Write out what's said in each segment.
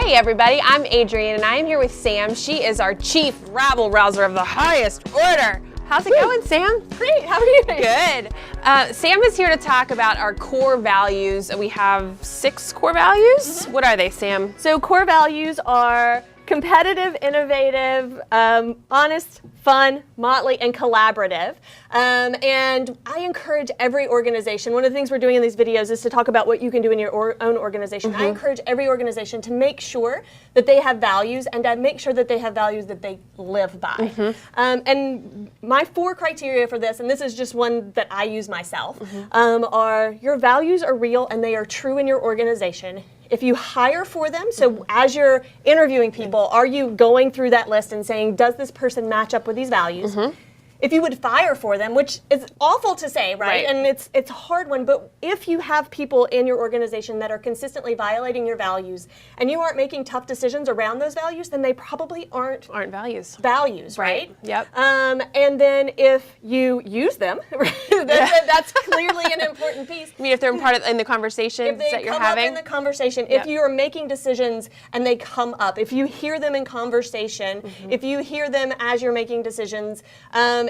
Hey everybody, I'm Adrienne and I am here with Sam. She is our chief rabble rouser of the highest order. How's it going, Sam? Great, how are you? Good. Sam is here to talk about our core values. We have 6 core values. What are they, Sam? So core values are competitive, innovative, honest, fun, motley, and collaborative. And I encourage every organization, one of the things we're doing in these videos is to talk about what you can do in your own organization. I encourage every organization to make sure that they have values and to make sure that they have values that they live by. And my 4 criteria for this, and this is just one that I use myself, are your values are real and they are true in your organization. If you hire for them, so as you're interviewing people, are you going through that list and saying, does this person match up with these values? If you would fire for them, which is awful to say, right? And it's a hard one, but if you have people in your organization that are consistently violating your values and you aren't making tough decisions around those values, then they probably aren't values. Values, right? Yep. And then if you use them, that's clearly an important piece. I mean, if they're part of in the conversations that you're having? If they come up in the conversation, if you are making decisions and they come up, if you hear them in conversation, if you hear them as you're making decisions,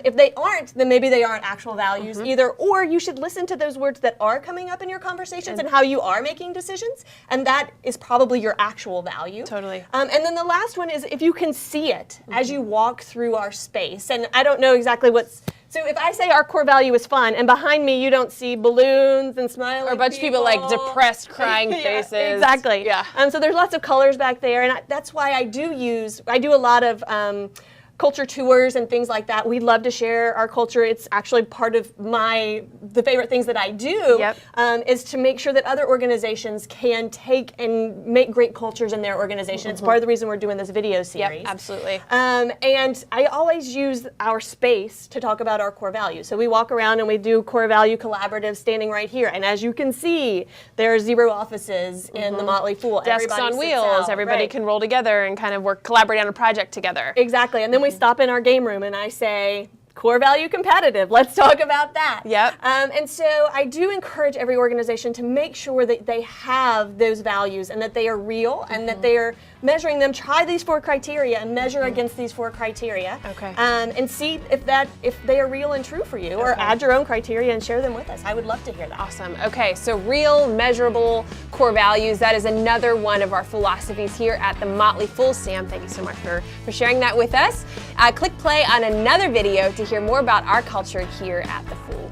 if they aren't, then maybe they aren't actual values either, or you should listen to those words that are coming up in your conversations and how you are making decisions, and that is probably your actual value. Totally. And then the last one is if you can see it as you walk through our space, and I don't know exactly what's, so if I say our core value is fun, and behind me you don't see balloons and smiling Or a bunch of people like depressed, crying faces. Exactly. Yeah. So there's lots of colors back there, and that's why I do a lot of culture tours and things like that. We love to share our culture. It's actually part of the favorite things that I do is to make sure that other organizations can take and make great cultures in their organization. It's part of the reason we're doing this video series. Yep, absolutely. And I always use our space to talk about our core values. So we walk around and we do core value collaborative standing right here. And as you can see, there are 0 offices in the Motley Fool. Desks on wheels. Everybody can roll together and kind of collaborate on a project together. Exactly. And then we stop in our game room and I say, core value competitive, let's talk about that. Yep. And so I do encourage every organization to make sure that they have those values and that they are real and that they are measuring them. Try these 4 criteria and measure against these 4 criteria. Okay. And see if they are real and true for you, or add your own criteria and share them with us. I would love to hear that. Awesome. Okay, so real, measurable core values. That is another one of our philosophies here at the Motley Fool. Sam, thank you so much for sharing that with us. Click play on another video to hear more about our culture here at the Fool.